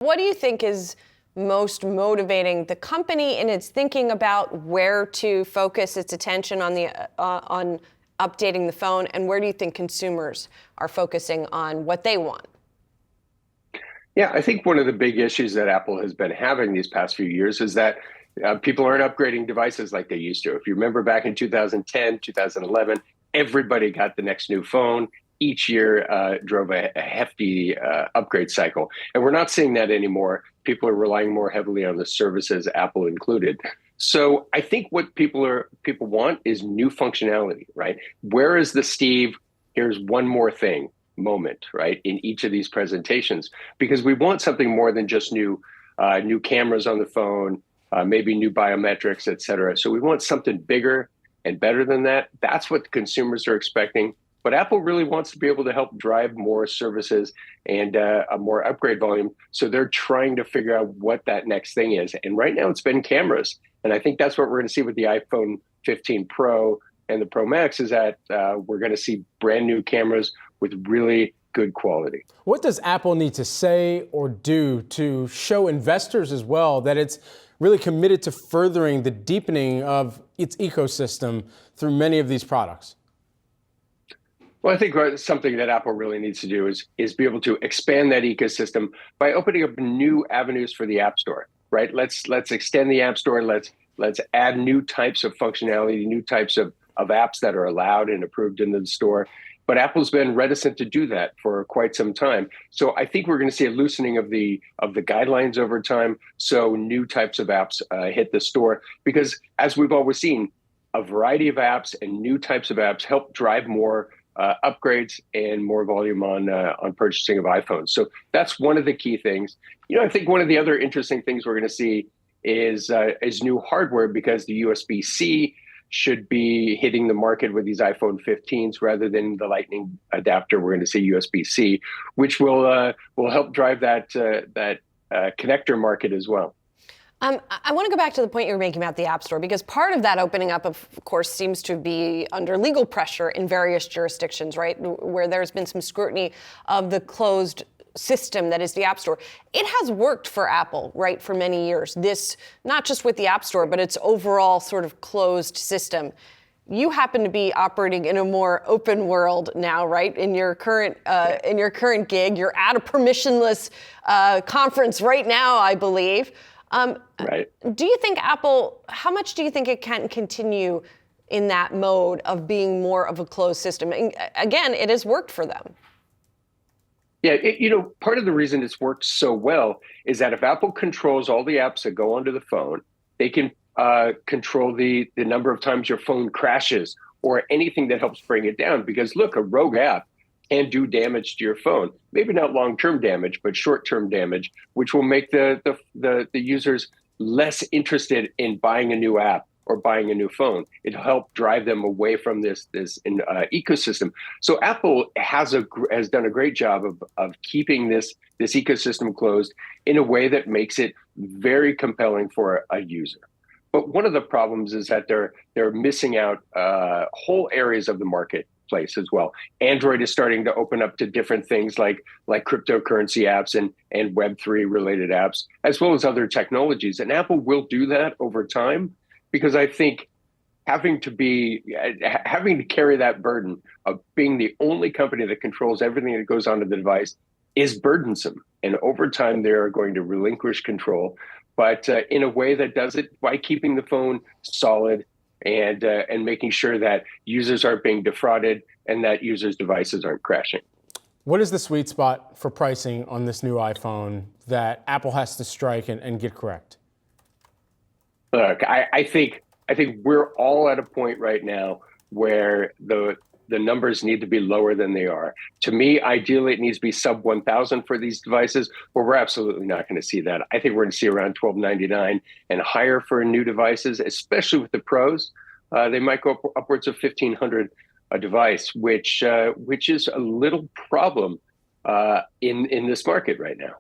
What do you think is most motivating the company in its thinking about where to focus its attention on updating the phone, and where do you think consumers are focusing on what they want? Yeah, I think one of the big issues that Apple has been having these past few years is that people aren't upgrading devices like they used to. If you remember back in 2010, 2011, everybody got the next new phone. Each year drove a hefty upgrade cycle. And we're not seeing that anymore. People are relying more heavily on the services, Apple included. So I think what people want is new functionality, right? Where is the Steve, here's one more thing moment, right, in each of these presentations? Because we want something more than just new cameras on the phone, maybe new biometrics, et cetera. So we want something bigger and better than that. That's what the consumers are expecting. But Apple really wants to be able to help drive more services and a more upgrade volume. So they're trying to figure out what that next thing is. And right now it's been cameras. And I think that's what we're going to see with the iPhone 15 Pro and the Pro Max is that we're going to see brand new cameras with really good quality. What does Apple need to say or do to show investors as well that it's really committed to furthering the deepening of its ecosystem through many of these products? Well, I think something that Apple really needs to do is be able to expand that ecosystem by opening up new avenues for the App Store, right? Let's extend the App Store. Let's add new types of functionality, new types of apps that are allowed and approved into the store. But Apple's been reticent to do that for quite some time. So I think we're going to see a loosening of the guidelines over time. So new types of apps hit the store because, as we've always seen, a variety of apps and new types of apps help drive more upgrades and more volume on purchasing of iPhones. So that's one of the key things. I think one of the other interesting things we're going to see is new hardware, because the USB-C should be hitting the market with these iPhone 15s rather than the Lightning adapter. We're going to see USB-C, which will help drive that connector market as well. I want to go back to the point you were making about the App Store, because part of that opening up, of course, seems to be under legal pressure in various jurisdictions, right, where there's been some scrutiny of the closed system that is the App Store. It has worked for Apple, right, for many years. This, not just with the App Store, but its overall sort of closed system. You happen to be operating in a more open world now, right? In your current gig, you're at a permissionless conference right now, I believe. Right. Do you think Apple, how much do you think it can continue in that mode of being more of a closed system? And again, it has worked for them. Yeah, part of the reason it's worked so well is that if Apple controls all the apps that go onto the phone, they can control the number of times your phone crashes or anything that helps bring it down. Because look, a rogue app can do damage to your phone. Maybe not long-term damage, but short-term damage, which will make the users less interested in buying a new app or buying a new phone. It'll help drive them away from this ecosystem. So Apple has done a great job of keeping this ecosystem closed in a way that makes it very compelling for a user. But one of the problems is that they're missing out whole areas of the marketplace as well. Android is starting to open up to different things like cryptocurrency apps and Web3 related apps, as well as other technologies. And Apple will do that over time, because I think having to carry that burden of being the only company that controls everything that goes onto the device is burdensome. And over time, they are going to relinquish control, but in a way that does it by keeping the phone solid and making sure that users aren't being defrauded and that users' devices aren't crashing. What is the sweet spot for pricing on this new iPhone that Apple has to strike and get correct? Look, I think we're all at a point right now where the numbers need to be lower than they are. To me, ideally, it needs to be sub 1,000 for these devices, but we're absolutely not going to see that. I think we're going to see around $1,299 and higher for new devices, especially with the Pros. They might go upwards of $1,500 a device, which is a little problem in this market right now.